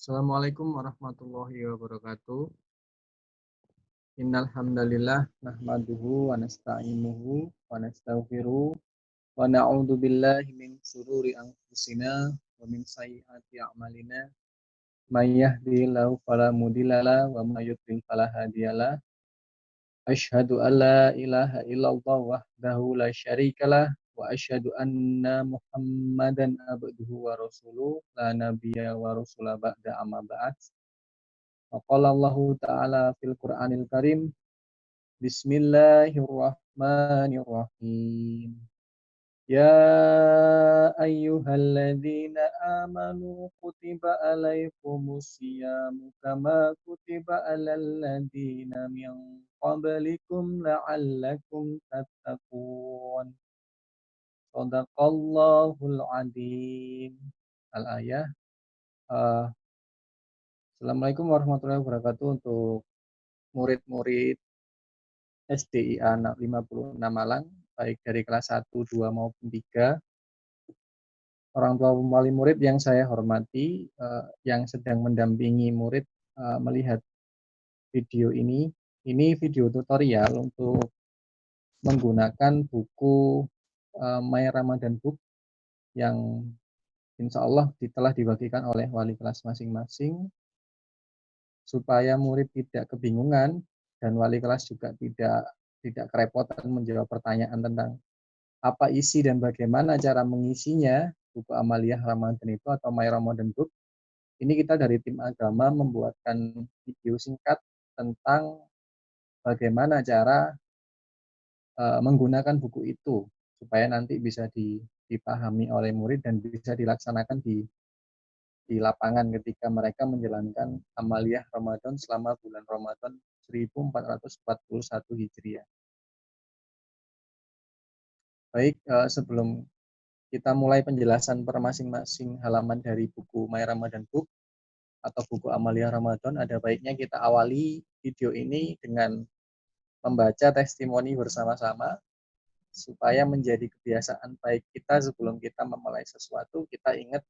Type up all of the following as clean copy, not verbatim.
Assalamualaikum warahmatullahi wabarakatuh. Innal hamdalillah nahmaduhu wa nasta'inuhu wa nastaghfiruh wa na'udzu billahi min shururi anfusina wa min sayyiati a'malina. May yahdihillahu fala mudhillalah wa may yudlil fala hadiyalah. Asyhadu an la ilaha illallah wahdahu la syarikalah wa asyhadu anna Muhammadan abduhu wa rasuluh la nabiyya wa rasula ba'da amma ba'd. Qala Allah Ta'ala fil Qur'anil Karim. Bismillahirrahmanirrahim. Ya ayyuhalladzina amanu kutiba alaikumus syiyamu kama kutiba alal ladzina min qablikum la'allakum tattaqun. Shadaqallahul adzim. Al-ayah. Assalamualaikum warahmatullahi wabarakatuh untuk murid-murid SDIA 56 Malang, baik dari kelas 1, 2 maupun 3. Orang tua wali murid yang saya hormati, yang sedang mendampingi murid melihat video ini video tutorial untuk menggunakan buku My Ramadan Book yang insya Allah telah dibagikan oleh wali kelas masing-masing, supaya murid tidak kebingungan dan wali kelas juga tidak kerepotan menjawab pertanyaan tentang apa isi dan bagaimana cara mengisinya buku Amaliyah Ramadan itu atau My Ramadan Book. Ini kita dari tim agama membuatkan video singkat tentang bagaimana cara menggunakan buku itu supaya nanti bisa dipahami oleh murid dan bisa dilaksanakan di lapangan ketika mereka menjalankan Amaliyah Ramadan selama bulan Ramadan 1441 Hijriah. Baik, sebelum kita mulai penjelasan per masing-masing halaman dari buku My Ramadan Book atau buku Amaliyah Ramadan, ada baiknya kita awali video ini dengan membaca testimoni bersama-sama supaya menjadi kebiasaan baik kita sebelum kita memulai sesuatu. Kita ingat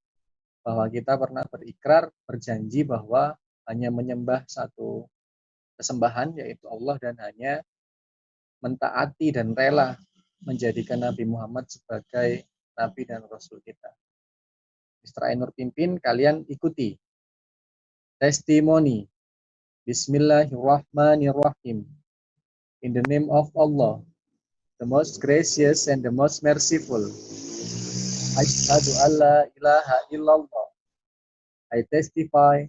bahwa kita pernah berikrar, berjanji bahwa hanya menyembah satu kesembahan, yaitu Allah, dan hanya mentaati dan rela menjadikan Nabi Muhammad sebagai Nabi dan Rasul kita. Mr. Ainur pimpin, kalian ikuti. Testimoni. Bismillahirrahmanirrahim. In the name of Allah, the most gracious and the most merciful. Asyhadu alla ilaha illallah. I testify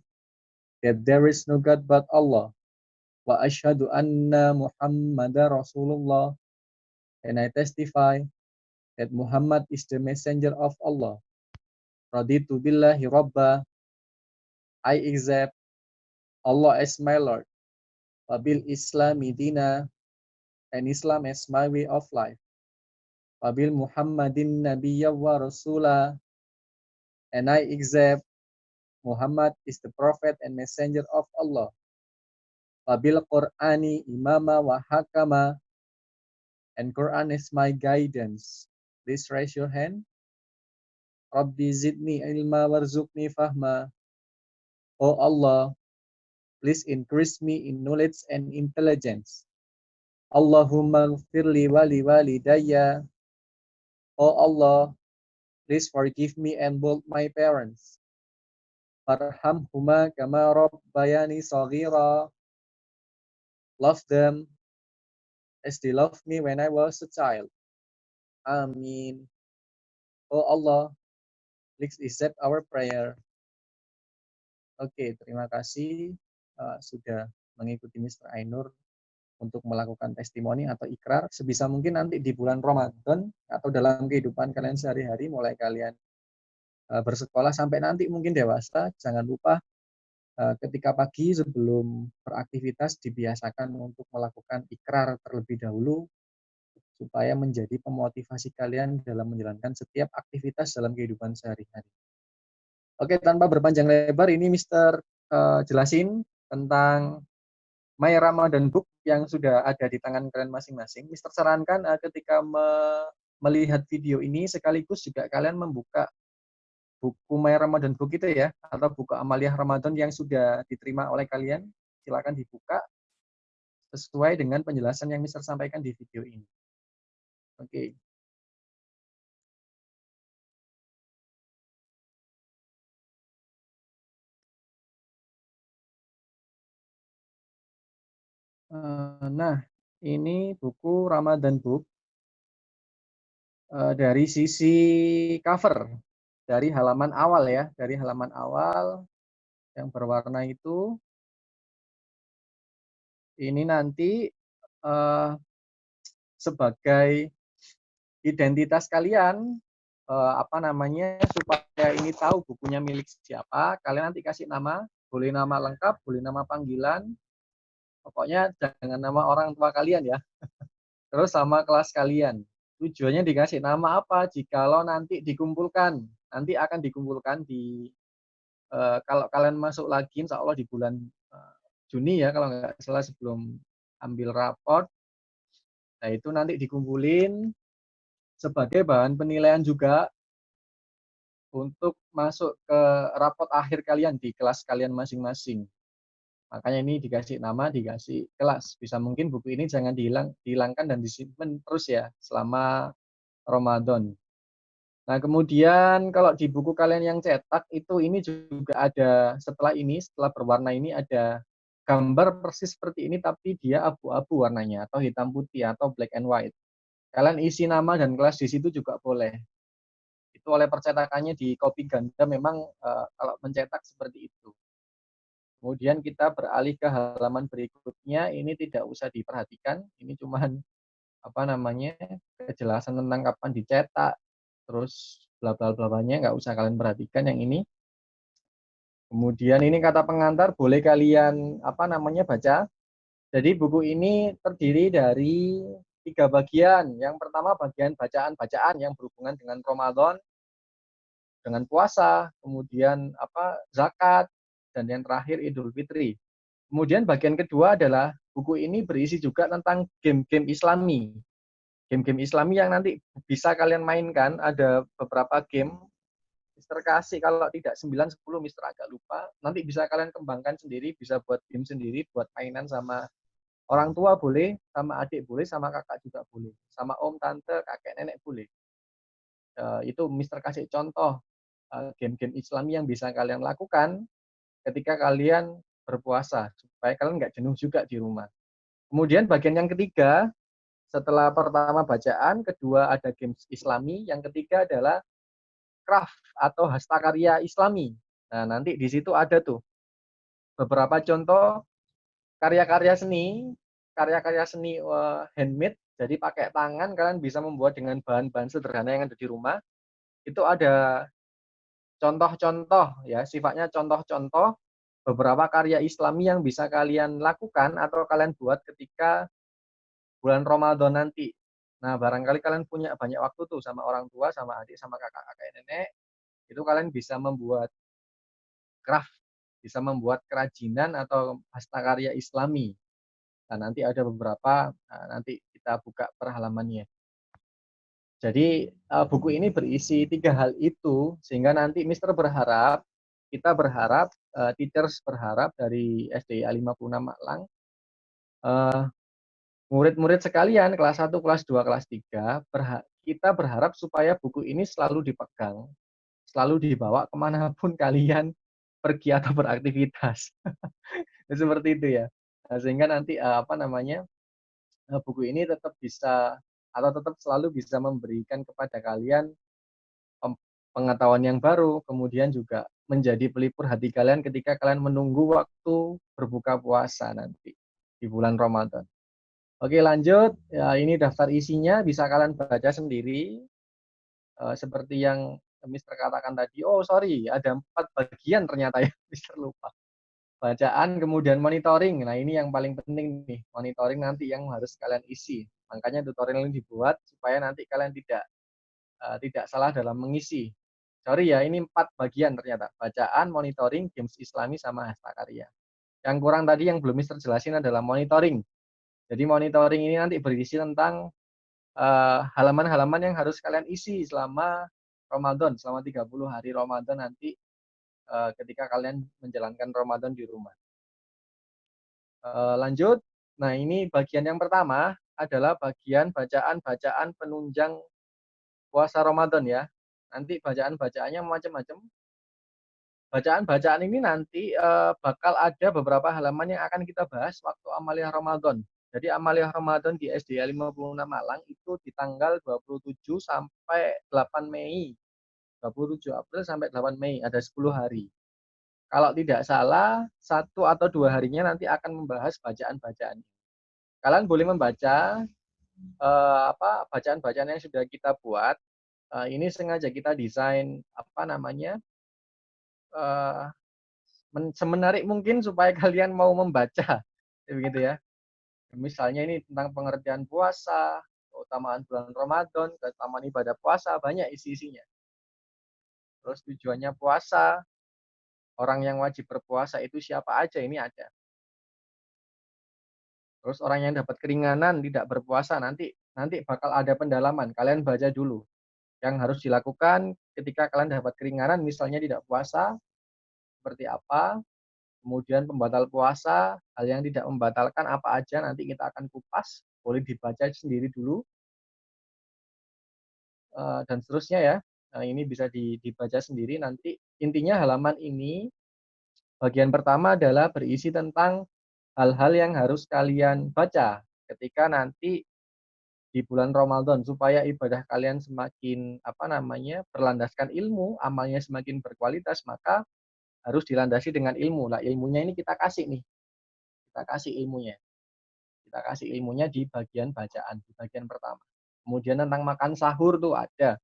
that there is no God but Allah. Wa asyhadu anna Muhammadar Rasulullah. And I testify that Muhammad is the messenger of Allah. Raditu billahi rabba. I accept Allah as my Lord. Wabil Islami dina. And Islam as my way of life. Wabil Muhammadin nabiyya wa rasula. And I accept Muhammad is the prophet and messenger of Allah. Wabil Qur'ani imama wa hakama. And Quran is my guidance. Please raise your hand. Rabbi zidni ilma warzuqni fahma. Oh Allah, please increase me in knowledge and intelligence. Allahumma gfirli wali walidayya. Oh Allah, please forgive me and both my parents. Farhamhuma kama rabbayani saghira. Love them as they loved me when I was a child. Amin. Oh Allah, please accept our prayer. Oke, terima kasih sudah mengikuti Mr. Ainur untuk melakukan testimoni atau ikrar. Sebisa mungkin nanti di bulan Ramadan atau dalam kehidupan kalian sehari-hari, mulai kalian bersekolah sampai nanti mungkin dewasa, jangan lupa ketika pagi sebelum beraktivitas dibiasakan untuk melakukan ikrar terlebih dahulu supaya menjadi pemotivasi kalian dalam menjalankan setiap aktivitas dalam kehidupan sehari-hari. Oke, tanpa berpanjang lebar, ini Mr. Jelasin tentang My Ramadan Book yang sudah ada di tangan kalian masing-masing. Mr. sarankan ketika melihat video ini sekaligus juga kalian membuka buku My Ramadan Book itu ya, atau buku Amaliyah Ramadan yang sudah diterima oleh kalian, silakan dibuka sesuai dengan penjelasan yang Mister sampaikan di video ini. Oke. Nah, ini buku Ramadan Book dari sisi cover, dari halaman awal ya, dari halaman awal yang berwarna itu, ini nanti sebagai identitas kalian, apa namanya, supaya ini tahu bukunya milik siapa, kalian nanti kasih nama, boleh nama lengkap, boleh nama panggilan, pokoknya jangan nama orang tua kalian ya. Terus sama kelas kalian. Tujuannya dikasih nama apa? Jikalau nanti dikumpulkan, nanti akan dikumpulkan di kalau kalian masuk lagi, insya Allah di bulan Juni ya, kalau nggak salah sebelum ambil raport. Nah itu nanti dikumpulin sebagai bahan penilaian juga untuk masuk ke raport akhir kalian di kelas kalian masing-masing. Makanya ini dikasih nama, dikasih kelas. Bisa mungkin buku ini jangan dihilangkan dan disimpan terus ya selama Ramadan. Nah, kemudian kalau di buku kalian yang cetak itu ini juga ada setelah berwarna ini ada gambar persis seperti ini tapi dia abu-abu warnanya atau hitam putih atau black and white. Kalian isi nama dan kelas di situ juga boleh. Itu oleh percetakannya di copy ganda memang kalau mencetak seperti itu. Kemudian kita beralih ke halaman berikutnya, ini tidak usah diperhatikan, ini cuman apa namanya kejelasan tentang kapan dicetak, terus bla bla blanya nggak usah kalian perhatikan yang ini. Kemudian ini kata pengantar boleh kalian apa namanya baca. Jadi buku ini terdiri dari 3 bagian. Yang pertama bagian bacaan-bacaan yang berhubungan dengan Ramadan, dengan puasa, kemudian apa zakat, dan yang terakhir Idul Fitri. Kemudian bagian kedua adalah buku ini berisi juga tentang game-game Islami. Game-game Islami yang nanti bisa kalian mainkan, ada beberapa game. Mister kasih kalau tidak 9, 10, Mister agak lupa. Nanti bisa kalian kembangkan sendiri, bisa buat game sendiri, buat mainan sama orang tua boleh, sama adik boleh, sama kakak juga boleh. Sama om, tante, kakek, nenek boleh. Itu Mister kasih contoh game-game Islami yang bisa kalian lakukan ketika kalian berpuasa, supaya kalian nggak jenuh juga di rumah. Kemudian bagian yang ketiga, setelah pertama bacaan, kedua ada games Islami, yang ketiga adalah craft atau hastakarya Islami. Nah, nanti di situ ada tuh beberapa contoh karya-karya seni handmade, jadi pakai tangan kalian bisa membuat dengan bahan-bahan sederhana yang ada di rumah. Itu ada contoh-contoh ya, sifatnya contoh-contoh beberapa karya Islami yang bisa kalian lakukan atau kalian buat ketika bulan Ramadan nanti. Nah, barangkali kalian punya banyak waktu tuh sama orang tua, sama adik, sama kakak, kakek, nenek, itu kalian bisa membuat craft, bisa membuat kerajinan atau hastakarya Islami. Nah, nanti ada beberapa, nanti kita buka per halamannya. Jadi buku ini berisi 3 hal itu, sehingga nanti Mister berharap, kita berharap, teachers berharap dari SDIA 56 Malang, murid-murid sekalian kelas 1, kelas 2, kelas 3, kita berharap supaya buku ini selalu dipegang, selalu dibawa kemanapun kalian pergi atau beraktivitas. Seperti itu ya. Nah, sehingga nanti apa namanya buku ini tetap bisa atau tetap selalu bisa memberikan kepada kalian pengetahuan yang baru, kemudian juga menjadi pelipur hati kalian ketika kalian menunggu waktu berbuka puasa nanti di bulan Ramadan. Oke, lanjut. Ya, ini daftar isinya bisa kalian baca sendiri. Seperti yang Mister katakan tadi. Oh, sorry, ada 4 bagian ternyata ya, Mister lupa. Bacaan, kemudian monitoring. Nah, ini yang paling penting nih. Monitoring nanti yang harus kalian isi. Makanya tutorial ini dibuat supaya nanti kalian tidak salah dalam mengisi. Sorry ya, ini 4 bagian ternyata. Bacaan, monitoring, games Islami, sama hastakarya. Yang kurang tadi yang belum Mister jelasin adalah monitoring. Jadi monitoring ini nanti berisi tentang halaman-halaman yang harus kalian isi selama Ramadan, selama 30 hari Ramadan nanti ketika kalian menjalankan Ramadan di rumah. Lanjut. Nah, ini bagian yang pertama adalah bagian bacaan-bacaan penunjang puasa Ramadan ya. Nanti bacaan-bacaannya macam-macam. Bacaan-bacaan ini nanti bakal ada beberapa halaman yang akan kita bahas waktu Amaliyah Ramadan. Jadi Amaliyah Ramadan di SDA 56 Malang itu di tanggal 27 sampai 8 Mei. 27 April sampai 8 Mei, ada 10 hari. Kalau tidak salah, 1 atau 2 harinya nanti akan membahas bacaan-bacaan. Kalian boleh membaca bacaan-bacaan yang sudah kita buat. Ini sengaja kita desain semenarik mungkin supaya kalian mau membaca, begitu ya. Misalnya ini tentang pengertian puasa, keutamaan bulan Ramadan, keutamaan ibadah puasa, banyak isi-isinya. Terus tujuannya puasa, orang yang wajib berpuasa itu siapa aja, ini ada. Terus orang yang dapat keringanan tidak berpuasa nanti bakal ada pendalaman. Kalian baca dulu. Yang harus dilakukan ketika kalian dapat keringanan, misalnya tidak puasa, seperti apa. Kemudian pembatal puasa, hal yang tidak membatalkan apa aja, nanti kita akan kupas. Boleh dibaca sendiri dulu. Dan seterusnya ya. Nah, ini bisa dibaca sendiri nanti. Intinya halaman ini, bagian pertama adalah berisi tentang hal-hal yang harus kalian baca ketika nanti di bulan Ramadan supaya ibadah kalian semakin berlandaskan ilmu, amalnya semakin berkualitas, maka harus dilandasi dengan ilmu. Nah, ilmunya ini kita kasih nih. Kita kasih ilmunya. Kita kasih ilmunya di bagian bacaan, di bagian pertama. Kemudian tentang makan sahur tuh ada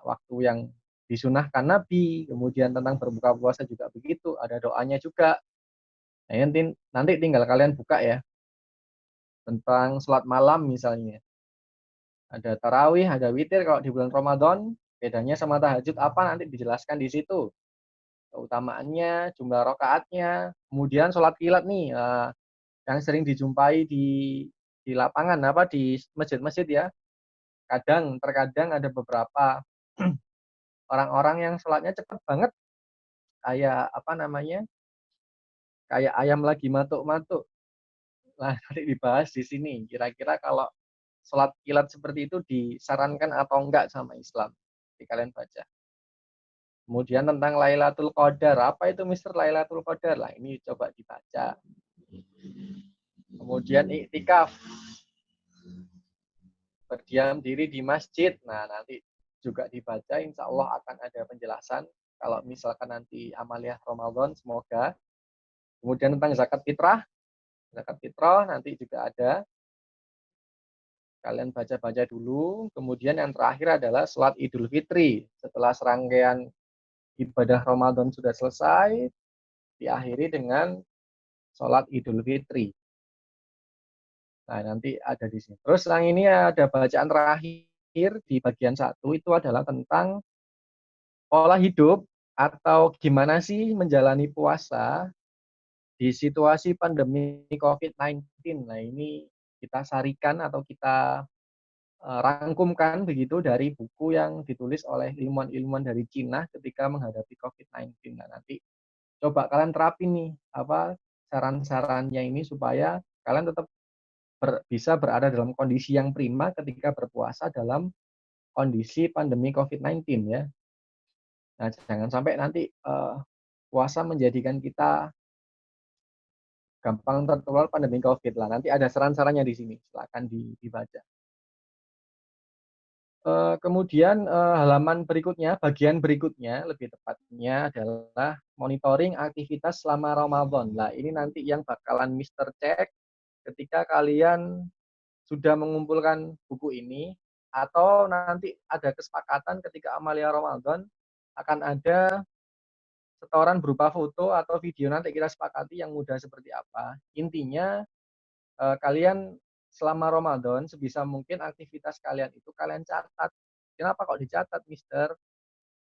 waktu yang disunahkan Nabi, kemudian tentang berbuka puasa juga begitu, ada doanya juga. Nah, nanti tinggal kalian buka ya. Tentang sholat malam misalnya. Ada tarawih, ada witir kalau di bulan Ramadan. Bedanya sama tahajud apa nanti dijelaskan di situ. Keutamaannya, jumlah rakaatnya, kemudian sholat kilat nih, yang sering dijumpai di lapangan di masjid-masjid ya. Terkadang ada beberapa orang-orang yang sholatnya cepat banget, kayak kayak ayam lagi matuk-matuk. Nah, nanti dibahas di sini. Kira-kira kalau sholat kilat seperti itu disarankan atau enggak sama Islam? Jadi kalian baca. Kemudian tentang Lailatul Qadar. Apa itu Mister Lailatul Qadar? Lah, ini coba dibaca. Kemudian iktikaf. Berdiam diri di masjid. Nah, nanti juga dibaca. Insya Allah akan ada penjelasan. Kalau misalkan nanti Amaliyah Ramadan, semoga. Kemudian tentang zakat fitrah. Zakat fitrah nanti juga ada. Kalian baca-baca dulu. Kemudian yang terakhir adalah sholat Idul Fitri. Setelah serangkaian ibadah Ramadan sudah selesai, diakhiri dengan sholat Idul Fitri. Nah, nanti ada di sini. Terus yang ini ada bacaan terakhir di bagian 1 itu adalah tentang pola hidup atau gimana sih menjalani puasa di situasi pandemi COVID-19. Nah, ini kita sarikan atau kita rangkumkan begitu dari buku yang ditulis oleh ilmuwan-ilmuwan dari Cina ketika menghadapi COVID-19. Nah, nanti coba kalian terapin nih saran-sarannya ini supaya kalian tetap bisa berada dalam kondisi yang prima ketika berpuasa dalam kondisi pandemi COVID-19 ya. Nah, jangan sampai nanti puasa menjadikan kita gampang tertular pandemi COVID lah. Nanti ada saran-sarannya di sini, silakan dibaca. Kemudian halaman berikutnya, bagian berikutnya lebih tepatnya adalah monitoring aktivitas selama Ramadan. Nah, ini nanti yang bakalan Mister cek ketika kalian sudah mengumpulkan buku ini, atau nanti ada kesepakatan ketika Amalia Ramadan akan ada setoran berupa foto atau video, nanti kita sepakati yang mudah seperti apa. Intinya kalian selama Ramadan sebisa mungkin aktivitas kalian itu kalian catat. Kenapa kok dicatat, Mister?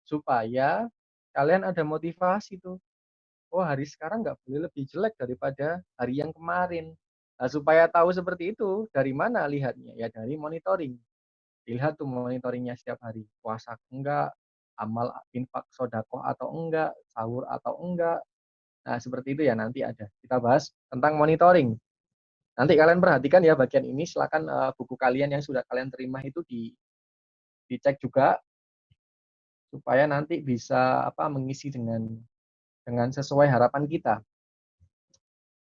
Supaya kalian ada motivasi tuh. Oh, hari sekarang nggak boleh lebih jelek daripada hari yang kemarin. Nah, supaya tahu seperti itu, dari mana lihatnya? Ya dari monitoring. Dilihat tuh monitoringnya setiap hari. Puasa enggak, amal infak sodakoh atau enggak, sahur atau enggak. Nah, seperti itu ya nanti ada. Kita bahas tentang monitoring. Nanti kalian perhatikan ya bagian ini, silakan buku kalian yang sudah kalian terima itu dicek juga supaya nanti bisa mengisi dengan sesuai harapan kita.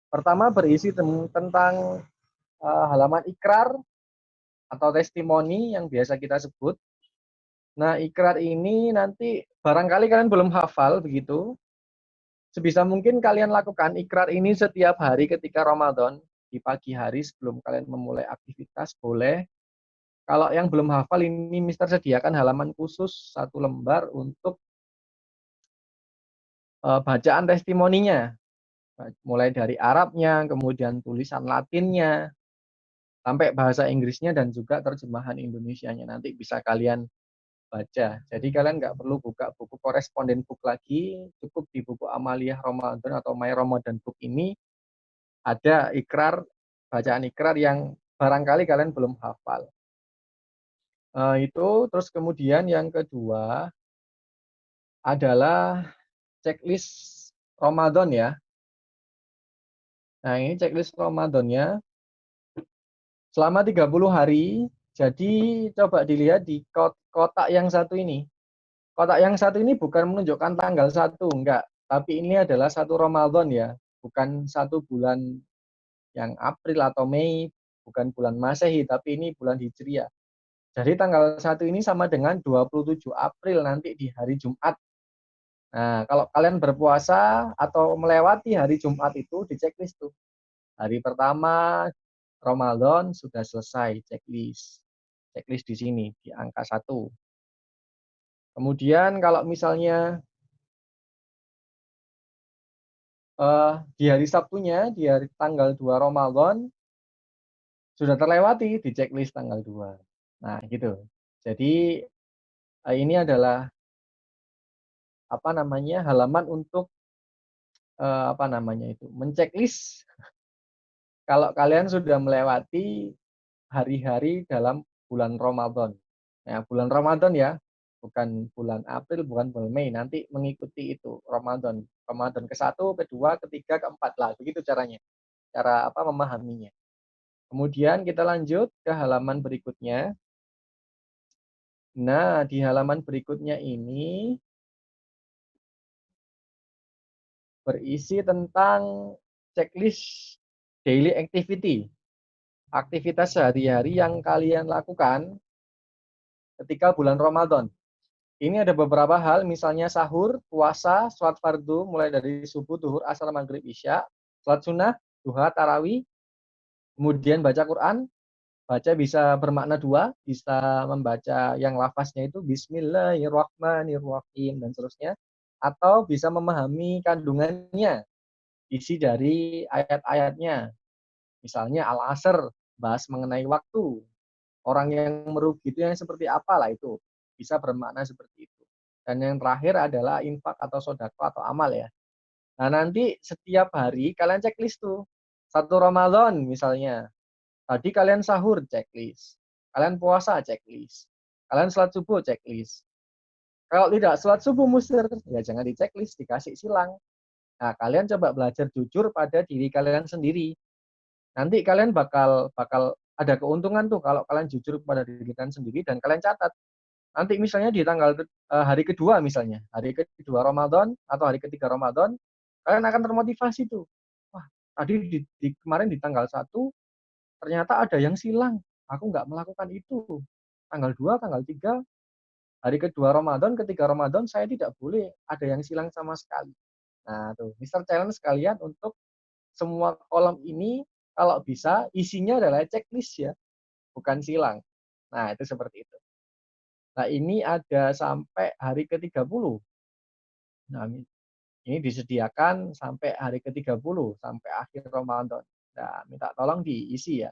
Pertama berisi tentang halaman ikrar atau testimoni yang biasa kita sebut. Nah, ikrar ini nanti barangkali kalian belum hafal begitu. Sebisa mungkin kalian lakukan ikrar ini setiap hari ketika Ramadan, di pagi hari sebelum kalian memulai aktivitas boleh. Kalau yang belum hafal ini Mister sediakan halaman khusus 1 lembar untuk bacaan testimoninya. Mulai dari Arabnya, kemudian tulisan Latinnya, sampai bahasa Inggrisnya dan juga terjemahan Indonesianya. Nanti bisa kalian baca. Jadi kalian nggak perlu buka buku koresponden book lagi, cukup di buku Amaliyah Ramadan atau My Ramadan Book ini ada ikrar, bacaan ikrar yang barangkali kalian belum hafal. Itu terus kemudian yang kedua adalah checklist Ramadan ya. Nah, ini checklist Ramadannya selama 30 hari. Jadi coba dilihat di kotak yang satu ini. Kotak yang satu ini bukan menunjukkan tanggal 1, enggak. Tapi ini adalah 1 Ramadan ya. Bukan 1 bulan yang April atau Mei, bukan bulan Masehi, tapi ini bulan Hijriah. Jadi tanggal 1 ini sama dengan 27 April nanti di hari Jumat. Nah, kalau kalian berpuasa atau melewati hari Jumat itu di checklist tuh. Hari pertama Ramadan sudah selesai checklist. Checklist di sini di angka 1. Kemudian kalau misalnya di hari Sabtunya, di hari tanggal 2 Ramadan sudah terlewati di checklist tanggal 2. Nah, gitu. Jadi ini adalah halaman untuk menceklis kalau kalian sudah melewati hari-hari dalam bulan Ramadan. Nah, bulan Ramadan ya, bukan bulan April, bukan bulan Mei. Nanti mengikuti itu Ramadan. Ramadan ke-1, kedua, ketiga, keempat lah. Begitu caranya. Cara memahaminya. Kemudian kita lanjut ke halaman berikutnya. Nah, di halaman berikutnya ini berisi tentang checklist daily activity. Aktivitas sehari-hari yang kalian lakukan ketika bulan Ramadan. Ini ada beberapa hal, misalnya sahur, puasa, sholat fardu, mulai dari subuh, duhur, asar, maghrib, isya, sholat sunnah, duha, tarawih, kemudian baca Quran. Baca bisa bermakna dua, bisa membaca yang lafaznya itu Bismillahirrahmanirrahim dan seterusnya, atau bisa memahami kandungannya, isi dari ayat-ayatnya. Misalnya Al-Asr, bahas mengenai waktu. Orang yang merugi itu yang seperti apalah itu. Bisa bermakna seperti itu. Dan yang terakhir adalah infak atau sodako atau amal ya. Nah nanti setiap hari kalian checklist tuh. 1 Ramadan misalnya. Tadi kalian sahur checklist. Kalian puasa checklist. Kalian sholat subuh checklist. Kalau tidak sholat subuh musir, ya jangan di checklist, dikasih silang. Nah, kalian coba belajar jujur pada diri kalian sendiri. Nanti kalian bakal ada keuntungan tuh kalau kalian jujur kepada diri kalian sendiri dan kalian catat. Nanti misalnya di tanggal hari kedua misalnya, hari kedua Ramadan atau hari ketiga Ramadan, kalian akan termotivasi tuh. Wah, tadi kemarin di tanggal 1 ternyata ada yang silang. Aku nggak melakukan itu. Tanggal 2, tanggal 3, hari kedua Ramadan, ketiga Ramadan, saya tidak boleh ada yang silang sama sekali. Nah, tuh, Mister Challenge sekalian untuk semua kolom ini, kalau bisa, isinya adalah checklist ya, bukan silang. Nah, itu seperti itu. Nah, ini ada sampai hari ke-30. Nah, ini disediakan sampai hari ke-30, sampai akhir Ramadan. Nah, minta tolong diisi ya.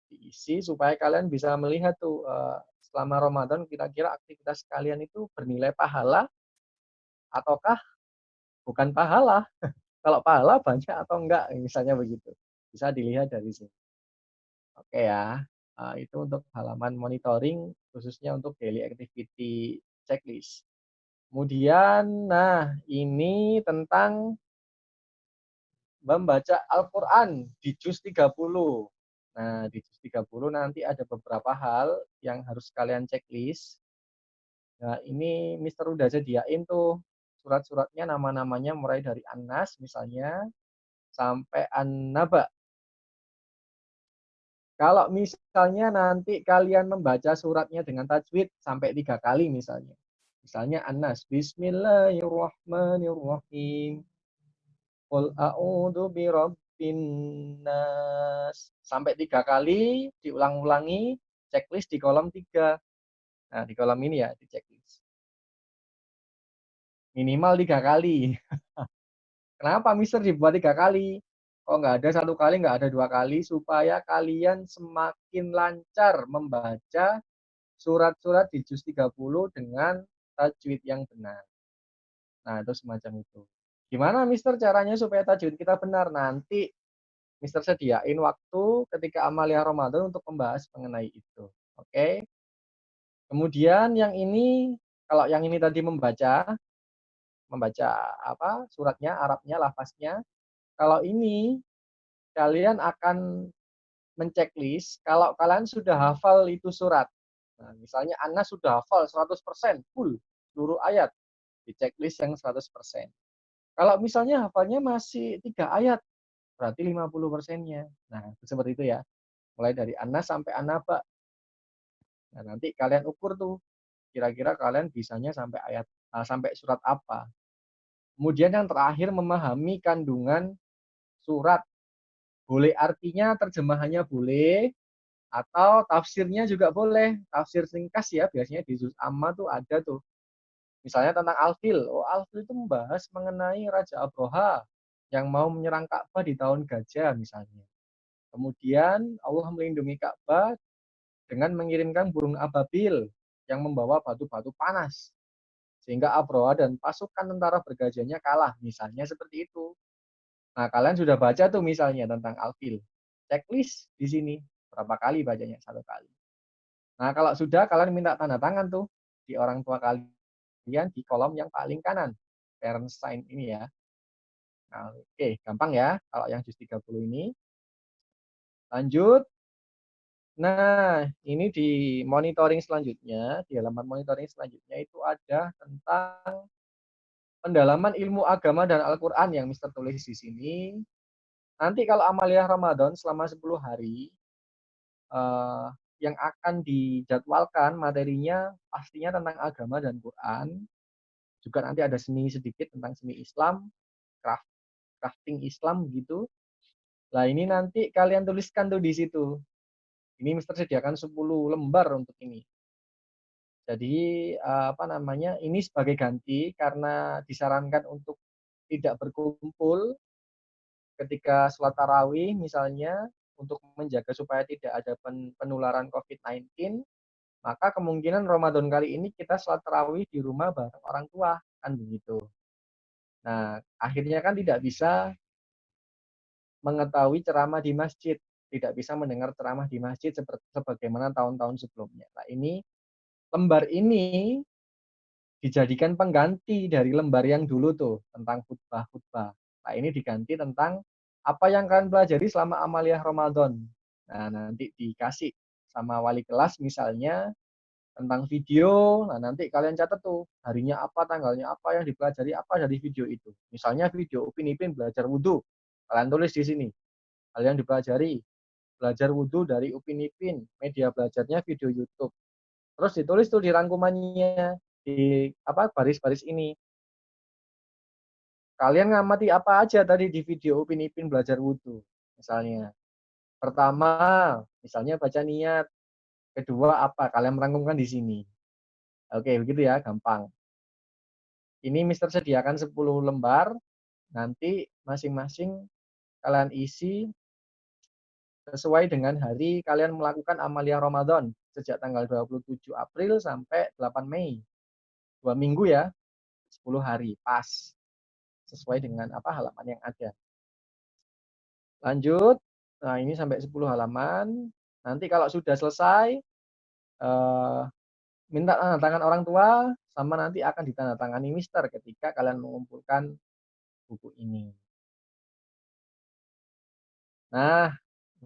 Diisi supaya kalian bisa melihat tuh selama Ramadan kira-kira aktivitas kalian itu bernilai pahala ataukah bukan pahala. Kalau pahala banyak atau enggak misalnya begitu. Bisa dilihat dari sini. Oke ya. Itu untuk halaman monitoring khususnya untuk daily activity checklist. Kemudian, nah ini tentang membaca Al-Quran di juz 30. Nah, di juz 30 nanti ada beberapa hal yang harus kalian checklist. Nah, ini Mister udah sediain tuh surat-suratnya, nama-namanya mulai dari An-Nas misalnya sampai An-Naba. Kalau misalnya nanti kalian membaca suratnya dengan tajwid sampai 3 kali misalnya. Misalnya An-Nas, Bismillahirrahmanirrahim. Qul a'udzu birabbin nas. Sampai 3 kali diulang-ulangi, checklist di kolom 3. Nah, di kolom ini ya, di checklist. Minimal 3 kali. Kenapa Mister dibuat 3 kali? Kok nggak ada 1 kali, nggak ada 2 kali, supaya kalian semakin lancar membaca surat-surat di juz 30 dengan tajwid yang benar. Nah, itu semacam itu. Gimana Mister caranya supaya tajwid kita benar? Nanti Mister sediain waktu ketika Amalia Ramadan untuk membahas mengenai itu. Oke. Kemudian yang ini, kalau yang ini tadi membaca apa suratnya, Arabnya, lafaznya. Kalau ini kalian akan menceklis kalau kalian sudah hafal itu surat. Nah, misalnya Anda sudah hafal 100% full seluruh ayat, di checklist yang 100%. Kalau misalnya hafalnya masih 3 ayat, berarti 50%-nya. Nah, seperti itu ya. Mulai dari Anas sampai Anaba. Nah, nanti kalian ukur tuh, kira-kira kalian bisanya sampai sampai surat apa. Kemudian yang terakhir, memahami kandungan surat. Boleh artinya, terjemahannya boleh, atau tafsirnya juga boleh. Tafsir ringkas ya, biasanya di juz amma tuh ada tuh. Misalnya tentang Al-Fil. Oh, Al-Fil itu membahas mengenai Raja Abroha yang mau menyerang Ka'bah di tahun gajah misalnya. Kemudian Allah melindungi Ka'bah dengan mengirimkan burung ababil yang membawa batu-batu panas. Sehingga Abroha dan pasukan tentara bergajahnya kalah. Misalnya seperti itu. Nah, kalian sudah baca tuh misalnya tentang Al-Fil. Checklist di sini. Berapa kali bacanya? 1 kali. Nah, kalau sudah, kalian minta tanda tangan tuh di orang tua kalian di kolom yang paling kanan. Parent sign ini ya. Nah, oke, gampang ya kalau yang juz 30 ini. Lanjut. Nah, ini di monitoring selanjutnya, di halaman monitoring selanjutnya itu ada tentang pendalaman ilmu agama dan Al-Quran yang Mister tulis di sini. Nanti kalau Amaliyah Ramadan selama 10 hari, yang akan dijadwalkan materinya pastinya tentang agama dan Quran. Juga nanti ada seni sedikit tentang seni Islam, crafting Islam gitu. Nah, ini nanti kalian tuliskan tuh di situ. Ini Mister sediakan 10 lembar untuk ini. Jadi apa namanya? Ini sebagai ganti karena disarankan untuk tidak berkumpul ketika sholat tarawih misalnya untuk menjaga supaya tidak ada penularan COVID-19, maka kemungkinan Ramadan kali ini kita sholat tarawih di rumah bareng orang tua, kan begitu. Nah, akhirnya kan tidak bisa mengetahui ceramah di masjid, tidak bisa mendengar ceramah di masjid seperti sebagaimana tahun-tahun sebelumnya. Nah, ini lembar ini dijadikan pengganti dari lembar yang dulu tuh tentang khutbah-khutbah. Nah, ini diganti tentang apa yang kalian pelajari selama amaliyah Ramadan. Nah, nanti dikasih sama wali kelas misalnya tentang video. Nah, nanti kalian catat tuh harinya apa, tanggalnya apa, yang dipelajari apa dari video itu. Misalnya video Upin Ipin belajar wudhu. Kalian tulis di sini. Hal yang dipelajari, belajar wudhu dari Upin Ipin, media belajarnya video YouTube. Terus ditulis tuh di rangkumannya, di apa baris-baris ini. Kalian ngamati apa aja tadi di video Upin Ipin belajar wudhu. Misalnya, pertama, misalnya baca niat. Kedua apa? Kalian merangkumkan di sini. Oke, begitu ya, gampang. Ini Mister sediakan 10 lembar. Nanti masing-masing kalian isi sesuai dengan hari kalian melakukan amaliyah Ramadan sejak tanggal 27 April sampai 8 Mei. 2 minggu ya, 10 hari pas. Sesuai dengan apa halaman yang ada. Lanjut. Nah, ini sampai 10 halaman. Nanti kalau sudah selesai, minta tanda tangan orang tua, sama nanti akan ditandatangani mister ketika kalian mengumpulkan buku ini. Nah,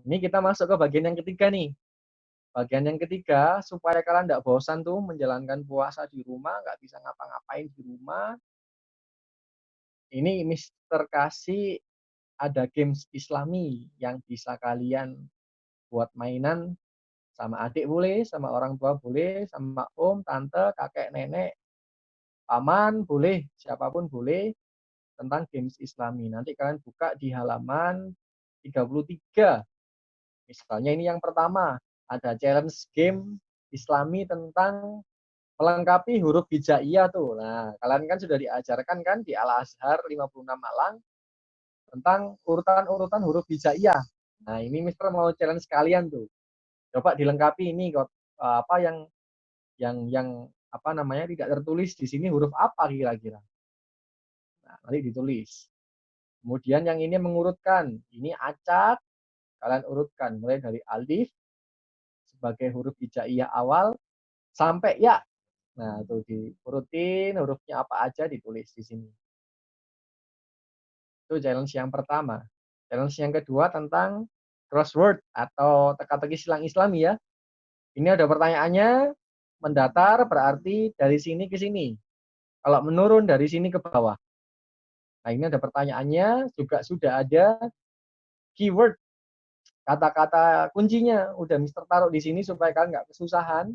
ini kita masuk ke bagian yang ketiga nih. Bagian yang ketiga, supaya kalian nggak bosan tuh menjalankan puasa di rumah, nggak bisa ngapa-ngapain di rumah. Ini mister kasih ada games Islami yang bisa kalian buat mainan sama adik boleh, sama orang tua boleh, sama om, tante, kakek, nenek, paman boleh, siapapun boleh tentang games Islami. Nanti kalian buka di halaman 33. Misalnya ini yang pertama, ada challenge game Islami tentang melengkapi huruf hijaiyah tuh. Nah, kalian kan sudah diajarkan kan di Al Azhar 56 Malang tentang urutan-urutan huruf hijaiyah. Nah, ini Mister mau challenge kalian tuh. Coba dilengkapi ini apa yang apa namanya tidak tertulis di sini huruf apa kira-kira. Nah, nanti ditulis. Kemudian yang ini mengurutkan, ini acak, kalian urutkan mulai dari alif sebagai huruf hijaiyah awal sampai ya. Nah, itu diurutin hurufnya apa aja ditulis di sini. Itu challenge yang pertama. Challenge yang kedua tentang crossword atau teka-teki silang Islami ya. Ini ada pertanyaannya, mendatar berarti dari sini ke sini. Kalau menurun dari sini ke bawah. Nah, ini ada pertanyaannya, juga sudah ada keyword, kata-kata kuncinya. Udah Mister taruh di sini supaya kalian nggak kesusahan.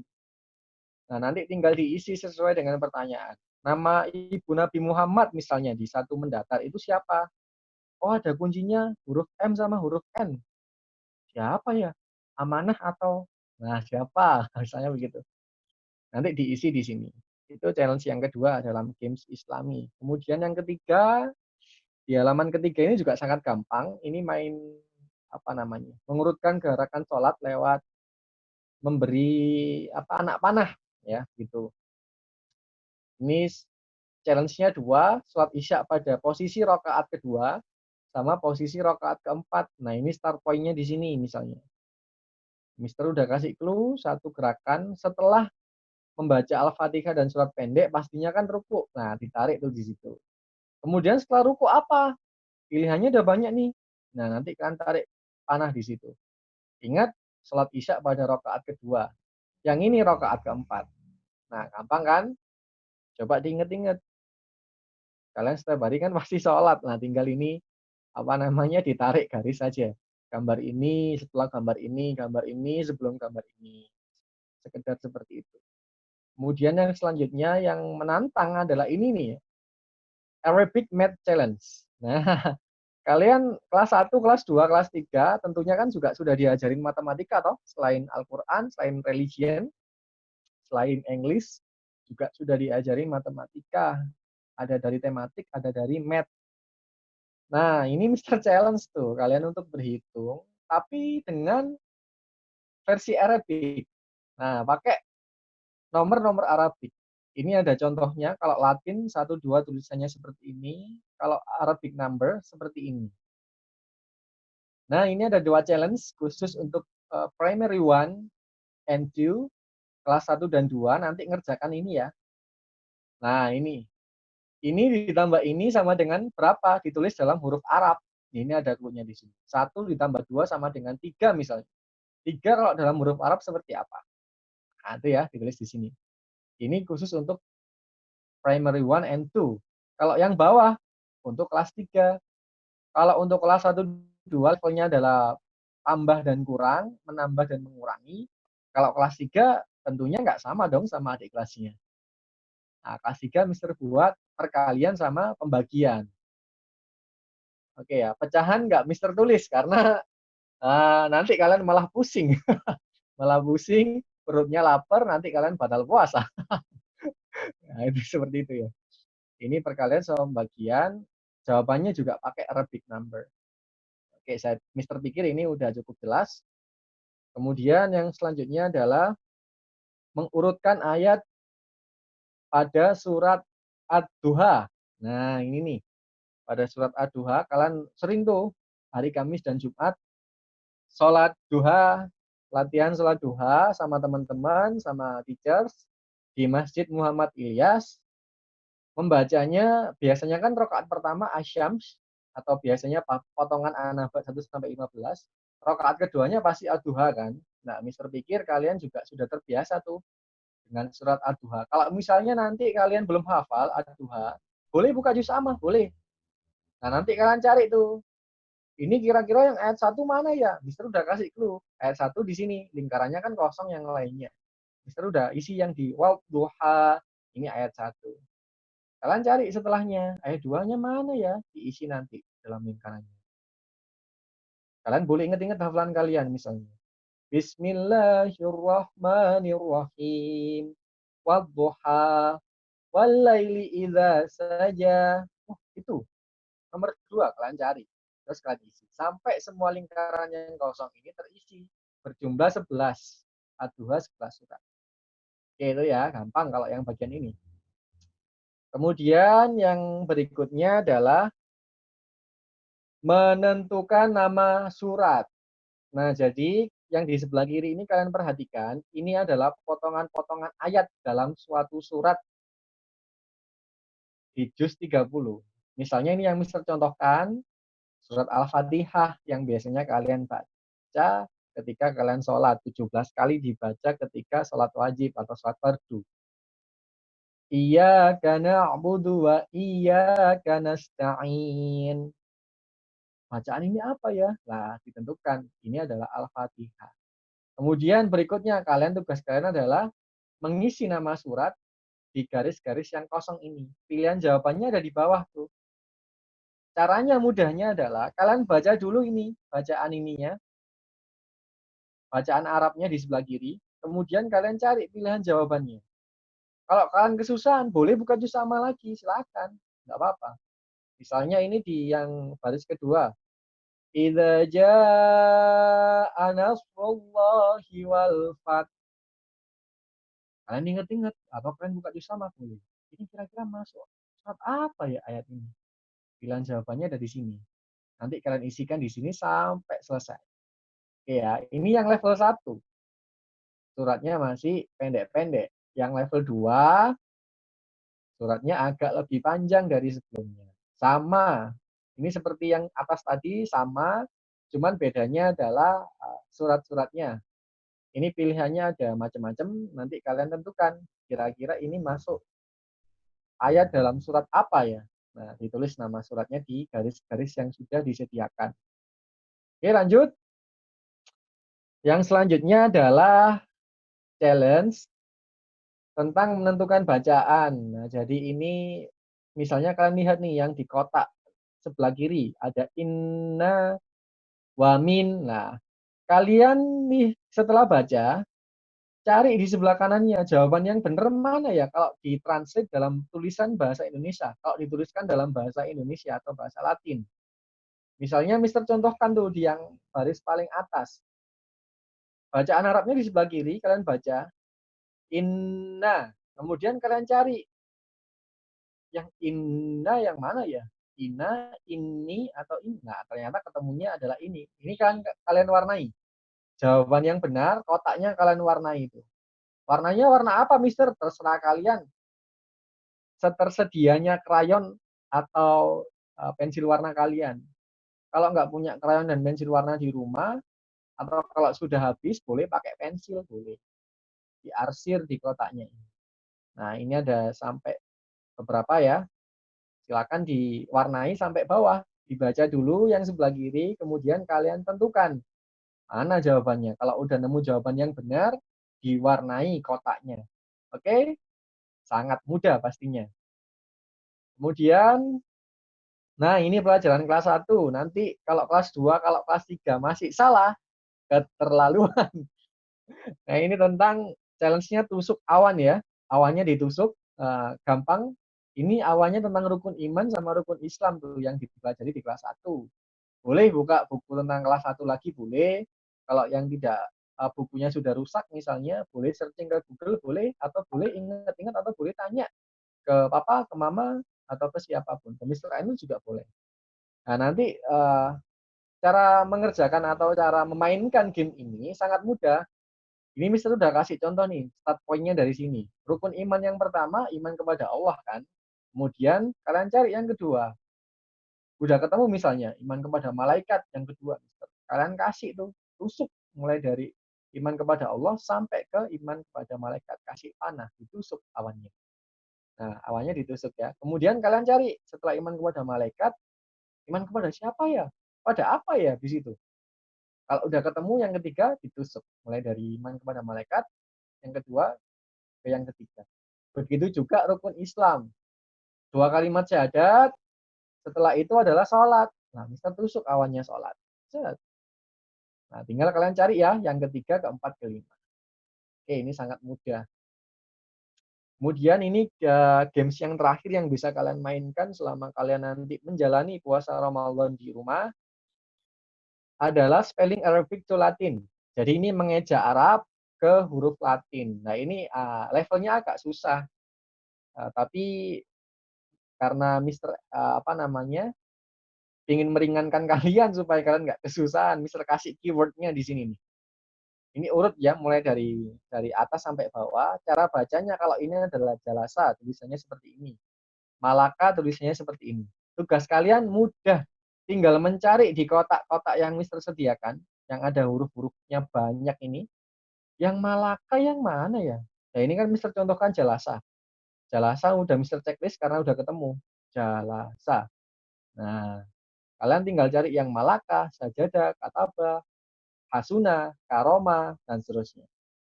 Nah, nanti tinggal diisi sesuai dengan pertanyaan. Nama Ibu Nabi Muhammad misalnya di satu mendatar itu siapa? Oh, ada kuncinya huruf M sama huruf N. Siapa ya? Amanah atau nah siapa? Misalnya begitu. Nanti diisi di sini. Itu challenge yang kedua dalam games Islami. Kemudian yang ketiga, di halaman ketiga ini juga sangat gampang. Ini main apa namanya? Mengurutkan gerakan sholat lewat memberi apa anak panah ya gitu. Ini challenge-nya dua, sholat isya pada posisi rakaat kedua sama posisi rakaat keempat. Nah, ini start point-nya di sini misalnya. Mister udah kasih clue satu gerakan setelah membaca Al-Fatihah dan surat pendek pastinya kan ruku. Nah, ditarik tuh di situ. Kemudian setelah ruku apa? Pilihannya udah banyak nih. Nah, nanti kan tarik panah di situ. Ingat sholat isya pada rakaat kedua. Yang ini rakaat keempat. Nah, gampang kan? Coba diinget-inget. Kalian setiap hari kan pasti sholat. Nah, tinggal ini apa namanya ditarik garis saja. Gambar ini setelah gambar ini sebelum gambar ini. Sekedar seperti itu. Kemudian yang selanjutnya yang menantang adalah ini nih, Arabic Math Challenge. Nah, kalian kelas 1, kelas 2, kelas 3 tentunya kan juga sudah diajarin matematika toh, selain Al-Qur'an, selain religion, selain English juga sudah diajarin matematika. Ada dari tematik, ada dari math. Nah, ini Mister Challenge tuh, kalian untuk berhitung tapi dengan versi Arabic. Nah, pakai nomor-nomor Arabik. Ini ada contohnya, kalau Latin 1, 2 tulisannya seperti ini, kalau Arabic number seperti ini. Nah, ini ada dua challenge khusus untuk primary 1 and 2, kelas 1 dan 2, nanti ngerjakan ini ya. Nah, ini. Ini ditambah ini sama dengan berapa? Ditulis dalam huruf Arab. Ini ada clue-nya di sini. 1 ditambah 2 sama dengan 3 misalnya. 3 kalau dalam huruf Arab seperti apa? Nah, itu ya, ditulis di sini. Ini khusus untuk primary 1 and 2. Kalau yang bawah untuk kelas 3. Kalau untuk kelas 1 2 levelnya adalah tambah dan kurang, menambah dan mengurangi. Kalau kelas 3 tentunya nggak sama dong sama adik kelasnya. Nah, kelas 3 Mister buat perkalian sama pembagian. Oke ya, pecahan nggak Mister tulis karena nanti kalian malah pusing. Malah pusing, perutnya lapar, nanti kalian batal puasa. Nah, itu seperti itu ya. Ini perkalian sama pembagian, jawabannya juga pakai Arabic number. Oke, Mister pikir ini udah cukup jelas. Kemudian yang selanjutnya adalah mengurutkan ayat pada surat Ad-Duha. Nah, ini nih. Pada surat Ad-Duha, kalian sering tuh hari Kamis dan Jumat sholat duha, latihan sholat duha sama teman-teman, sama teachers di Masjid Muhammad Ilyas. Membacanya biasanya kan rakaat pertama asyams atau biasanya potongan An-Naba 1 sampai 15. Rakaat keduanya pasti ad-duha kan. Nah, Mister pikir kalian juga sudah terbiasa tuh dengan surat ad-duha. Kalau misalnya nanti kalian belum hafal ad-duha, boleh buka juz amah, boleh. Nah, nanti kalian cari tuh. Ini kira-kira yang ayat 1 mana ya? Mister udah kasih clue. Ayat 1 di sini, lingkarannya kan kosong yang lainnya. Mister udah isi yang di wadduha, ini ayat 1. Kalian cari setelahnya, ayat 2-nya mana ya? Diisi nanti dalam lingkarannya. Kalian boleh ingat-ingat hafalan kalian misalnya. Bismillahirrahmanirrahim. Wadduha. Wallaili idza saja. Oh, itu. Nomor 2 kalian cari. Terus kalian isi. Sampai semua lingkaran yang kosong ini terisi. Berjumlah 11. Ad-duha 11 surat. Oke, itu ya. Gampang kalau yang bagian ini. Kemudian yang berikutnya adalah menentukan nama surat. Nah, jadi yang di sebelah kiri ini kalian perhatikan, ini adalah potongan-potongan ayat dalam suatu surat di juz 30. Misalnya ini yang Mister contohkan, surat Al-Fatihah yang biasanya kalian baca ketika kalian sholat. 17 kali dibaca ketika sholat wajib atau sholat fardu. Iyyaka na'budu wa iyyaka nasta'in. Bacaan ini apa ya? Nah, ditentukan. Ini adalah Al-Fatihah. Kemudian berikutnya, tugas kalian adalah mengisi nama surat di garis-garis yang kosong ini. Pilihan jawabannya ada di bawah tuh. Caranya mudahnya adalah kalian baca dulu ini, bacaan ininya, bacaan Arabnya di sebelah kiri, kemudian kalian cari pilihan jawabannya. Kalau kalian kesusahan, boleh buka juz sama lagi, silakan, nggak apa-apa. Misalnya ini di yang baris kedua. Idza jaa nasrullahi wal fath. Kalian ingat-ingat atau kalian buka juz sama boleh. Ini kira-kira masuk surat apa ya ayat ini? Pilihan jawabannya ada di sini. Nanti kalian isikan di sini sampai selesai. Oke ya, ini yang level 1. Suratnya masih pendek-pendek. Yang level 2, suratnya agak lebih panjang dari sebelumnya. Sama. Ini seperti yang atas tadi sama, cuman bedanya adalah surat-suratnya. Ini pilihannya ada macam-macam, nanti kalian tentukan kira-kira ini masuk ayat dalam surat apa ya. Nah, ditulis nama suratnya di garis-garis yang sudah disediakan. Oke, lanjut. Yang selanjutnya adalah challenge tentang menentukan bacaan. Nah, jadi ini misalnya kalian lihat nih yang di kotak sebelah kiri ada inna wa min. Nah, kalian nih setelah baca cari di sebelah kanannya jawaban yang benar mana ya kalau ditranslate dalam tulisan bahasa Indonesia, kalau dituliskan dalam bahasa Indonesia atau bahasa Latin. Misalnya Mister contohkan tuh di yang baris paling atas. Bacaan Arabnya di sebelah kiri, kalian baca inna. Kemudian kalian cari yang inna yang mana ya? Inna, ini, atau inna. Ternyata ketemunya adalah ini. Ini kan kalian warnai. Jawaban yang benar, kotaknya kalian warnai itu. Warnanya warna apa, Mister? Terserah kalian. Setersedianya krayon atau pensil warna kalian. Kalau nggak punya krayon dan pensil warna di rumah, atau kalau sudah habis, boleh pakai pensil, boleh. Diarsir di kotaknya ini. Nah, ini ada sampai beberapa ya. Silakan diwarnai sampai bawah. Dibaca dulu yang sebelah kiri, kemudian kalian tentukan mana jawabannya. Kalau udah nemu jawaban yang benar, diwarnai kotaknya. Oke? Sangat mudah pastinya. Kemudian, nah ini pelajaran kelas 1. Nanti kalau kelas 2, kalau kelas 3 masih salah, keterlaluan. Nah ini tentang challenge-nya tusuk awan ya. Awannya ditusuk, gampang. Ini awannya tentang rukun iman sama rukun Islam tuh yang dipelajari di kelas 1. Boleh buka buku tentang kelas 1 lagi, boleh. Kalau yang tidak bukunya sudah rusak misalnya, boleh searching ke Google, boleh. Atau boleh ingat-ingat atau boleh tanya ke papa, ke mama, atau ke siapapun. Ke Mr. Ainul juga boleh. Nah nanti cara mengerjakan atau cara memainkan game ini sangat mudah. Ini Mister udah kasih contoh nih, start point-nya dari sini. Rukun iman yang pertama, iman kepada Allah kan. Kemudian kalian cari yang kedua. Udah ketemu misalnya, iman kepada malaikat yang kedua. Mister. Kalian kasih tuh, tusuk. Mulai dari iman kepada Allah sampai ke iman kepada malaikat. Kasih panah, ditusuk awannya. Nah, awannya ditusuk ya. Kemudian kalian cari, setelah iman kepada malaikat, iman kepada siapa ya? Pada apa ya di situ? Kalau udah ketemu yang ketiga, ditusuk. Mulai dari iman kepada malaikat, yang kedua ke yang ketiga. Begitu juga rukun Islam. Dua kalimat syahadat, setelah itu adalah sholat. Nah, Mister tusuk awannya sholat. Nah, tinggal kalian cari ya, yang ketiga, keempat, kelima. Oke, ini sangat mudah. Kemudian ini games yang terakhir yang bisa kalian mainkan selama kalian nanti menjalani puasa Ramadan di rumah adalah spelling Arabic to Latin. Jadi ini mengeja Arab ke huruf Latin. Nah, ini levelnya agak susah. Tapi karena Mister apa namanya ingin meringankan kalian supaya kalian nggak kesusahan, Mister kasih keywordnya di sini nih. Ini urut ya, mulai dari atas sampai bawah. Cara bacanya kalau ini adalah jalasa, tulisannya seperti ini. Malaka tulisannya seperti ini. Tugas kalian mudah, tinggal mencari di kotak-kotak yang Mister sediakan, yang ada huruf-hurufnya banyak ini. Yang Malaka yang mana ya? Nah ini kan Mister contohkan jalasa. Jalasa udah Mister checklist karena udah ketemu. Jalasa. Nah, kalian tinggal cari yang Malaka, Sajadah, Kataba, Hasuna, Karoma, dan seterusnya.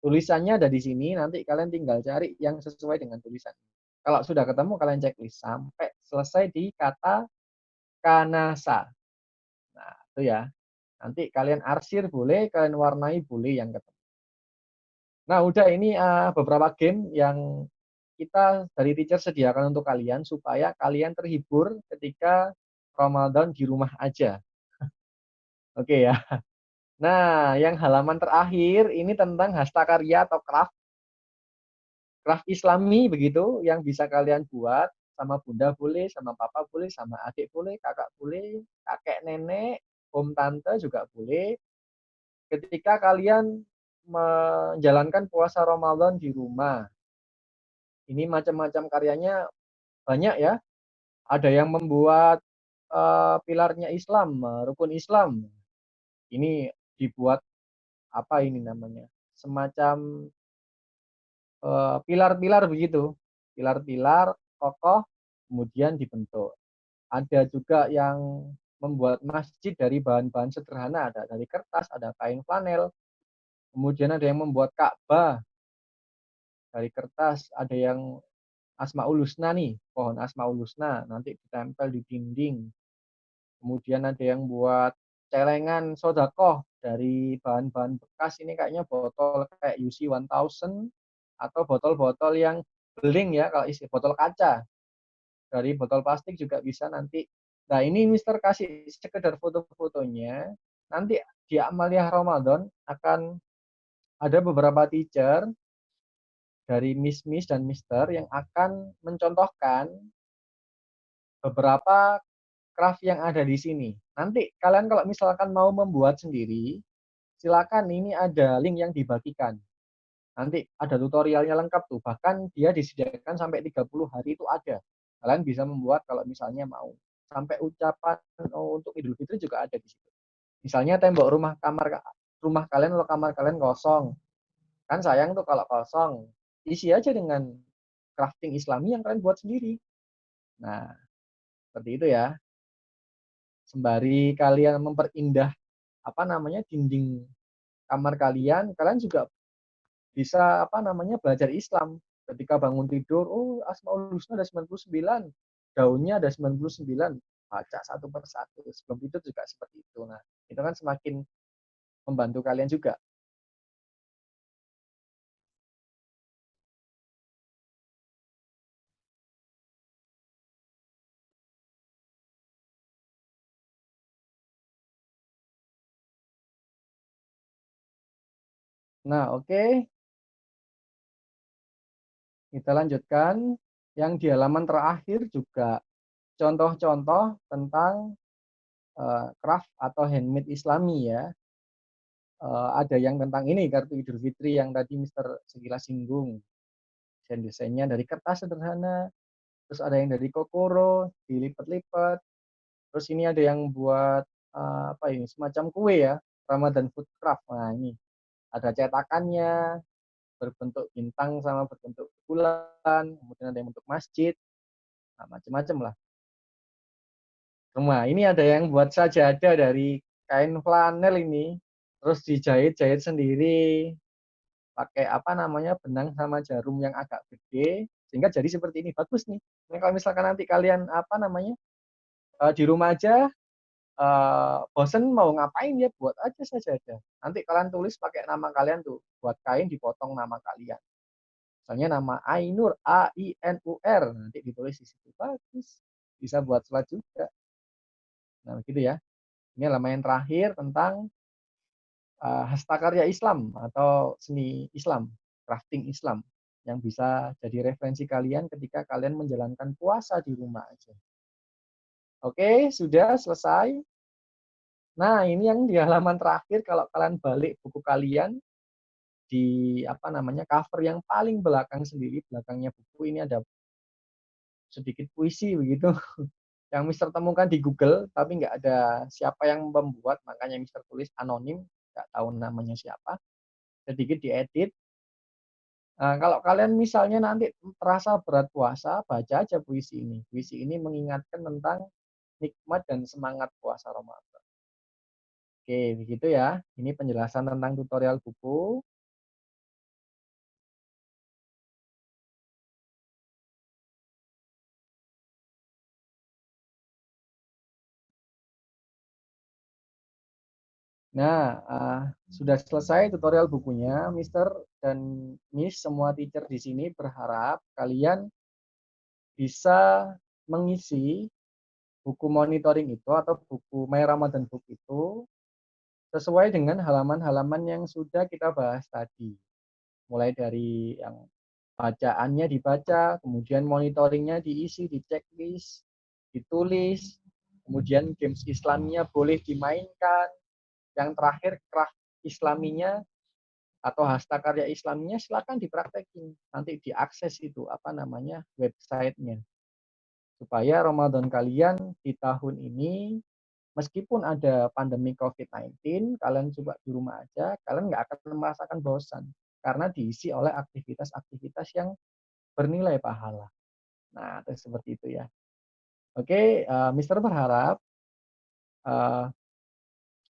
Tulisannya ada di sini, nanti kalian tinggal cari yang sesuai dengan tulisan. Kalau sudah ketemu, kalian checklist sampai selesai di kata kanasa. Nah, itu ya. Nanti kalian arsir boleh, kalian warnai boleh yang ketemu. Nah, udah ini beberapa game yang kita dari teacher sediakan untuk kalian supaya kalian terhibur ketika Ramadan di rumah aja. Oke ya. Nah, yang halaman terakhir ini tentang hastakarya atau craft Islami begitu yang bisa kalian buat sama bunda boleh, sama papa boleh, sama adik boleh, kakak boleh, kakek nenek, om tante juga boleh. Ketika kalian menjalankan puasa Ramadan di rumah, ini macam-macam karyanya banyak ya. Ada yang membuat pilarnya Islam, rukun Islam. Ini dibuat apa ini namanya? Semacam pilar-pilar begitu. Pilar-pilar kokoh kemudian dibentuk. Ada juga yang membuat masjid dari bahan-bahan sederhana, ada dari kertas, ada kain flanel. Kemudian ada yang membuat Ka'bah dari kertas, ada yang Asmaul Husna nih, pohon Asmaul Husna nanti ditempel di dinding. Kemudian ada yang buat celengan sodakoh dari bahan-bahan bekas, ini kayaknya botol kayak UC 1000 atau botol-botol yang beling ya, kalau isi botol kaca. Dari botol plastik juga bisa nanti. Nah, ini Mister kasih sekedar foto-fotonya. Nanti di Amaliyah Ramadan akan ada beberapa teacher dari Miss dan Mister yang akan mencontohkan beberapa craft yang ada di sini. Nanti kalian kalau misalkan mau membuat sendiri, silakan, ini ada link yang dibagikan. Nanti ada tutorialnya lengkap tuh. Bahkan dia disediakan sampai 30 hari itu ada. Kalian bisa membuat kalau misalnya mau. Sampai ucapan untuk Idul Fitri juga ada di situ. Misalnya tembok rumah kalian atau kamar kalian kosong. Kan sayang tuh kalau kosong. Isi aja dengan crafting Islami yang kalian buat sendiri. Nah, seperti itu ya. Sembari kalian memperindah apa namanya dinding kamar kalian, kalian juga bisa apa namanya belajar Islam. Ketika bangun tidur, oh Asmaul Husna ada 99, daunnya ada 99, baca satu persatu. Sebelum tidur juga seperti itu. Nah, itu kan semakin membantu kalian juga. Nah, oke, kita lanjutkan. Yang di halaman terakhir juga contoh-contoh tentang craft atau handmade Islami ya. Ada yang tentang ini kartu Idul Fitri yang tadi Mister sekilas singgung. Desain-desainnya dari kertas sederhana, terus ada yang dari kokoro, dilipat-lipat. Terus ini ada yang buat apa ini semacam kue ya, Ramadan food craft. Nah, ini ada cetakannya berbentuk bintang sama berbentuk bulan, kemudian ada yang bentuk masjid. Nah, macam-macam lah. Nah, ini ada yang buat sajadah dari kain flanel ini, terus dijahit-jahit sendiri pakai apa namanya benang sama jarum yang agak gede sehingga jadi seperti ini. Bagus nih. Ini kalau misalkan nanti kalian apa namanya di rumah aja bosen mau ngapain ya buat aja sajadah. Nanti kalian tulis pakai nama kalian tuh, buat kain dipotong nama kalian. Misalnya nama Ainur, A-I-N-U-R, nanti ditulis di situ. Bagus. Bisa buat sholat juga. Nah, begitu ya. Ini halaman yang terakhir tentang hastakarya Islam atau seni Islam, crafting Islam yang bisa jadi referensi kalian ketika kalian menjalankan puasa di rumah aja. Oke, sudah selesai. Nah, ini yang di halaman terakhir kalau kalian balik buku kalian di apa namanya cover yang paling belakang sendiri, belakangnya buku ini ada sedikit puisi begitu yang Mister temukan di Google, tapi nggak ada siapa yang membuat, makanya Mister tulis anonim, nggak tahu namanya siapa. Sedikit diedit. Nah, kalau kalian misalnya nanti terasa berat puasa, baca aja puisi ini. Puisi ini mengingatkan tentang nikmat dan semangat puasa Ramadan. Oke, begitu ya. Ini penjelasan tentang tutorial buku. Nah, sudah selesai tutorial bukunya, Mister dan Miss semua teacher di sini berharap kalian bisa mengisi buku monitoring itu atau buku My Ramadan Book itu sesuai dengan halaman-halaman yang sudah kita bahas tadi. Mulai dari yang bacaannya dibaca, kemudian monitoringnya diisi, di checklist, ditulis, kemudian games Islamnya boleh dimainkan, yang terakhir craft Islaminya atau hastakarya Islaminya silakan dipraktekin. Nanti diakses itu apa namanya websitenya. Supaya Ramadan kalian di tahun ini meskipun ada pandemi COVID-19, kalian coba di rumah aja, kalian nggak akan merasakan bosan karena diisi oleh aktivitas-aktivitas yang bernilai pahala. Nah, itu seperti itu ya. Oke, Mister berharap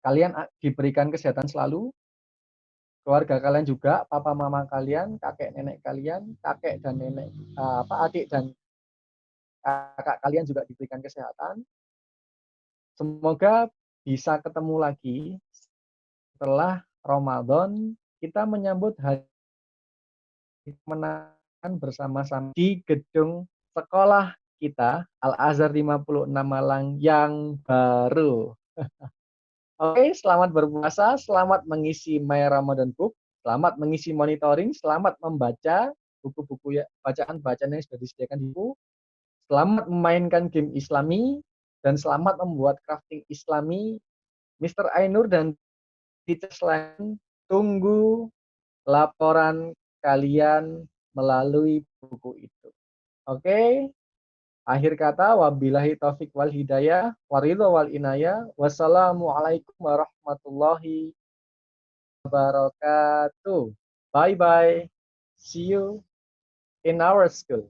kalian diberikan kesehatan selalu, keluarga kalian juga, papa mama kalian, kakek nenek kalian, kakek dan nenek, adik dan kakak kalian juga diberikan kesehatan. Semoga bisa ketemu lagi setelah Ramadan, kita menyambut hari kemenangan bersama-sama di gedung sekolah kita, Al-Azhar 56 Malang yang baru. Oke, selamat berpuasa, selamat mengisi My Ramadan Book, selamat mengisi monitoring, selamat membaca buku-buku ya, bacaan-bacaan yang sudah disediakan di buku, selamat memainkan game Islami, dan selamat membuat crafting Islami. Mister Ainur dan teachers lain tunggu laporan kalian melalui buku itu. Oke, akhir kata wabillahi taufik wal hidayah waridho wal inayah. Wassalamualaikum warahmatullahi wabarakatuh. Bye bye. See you in our school.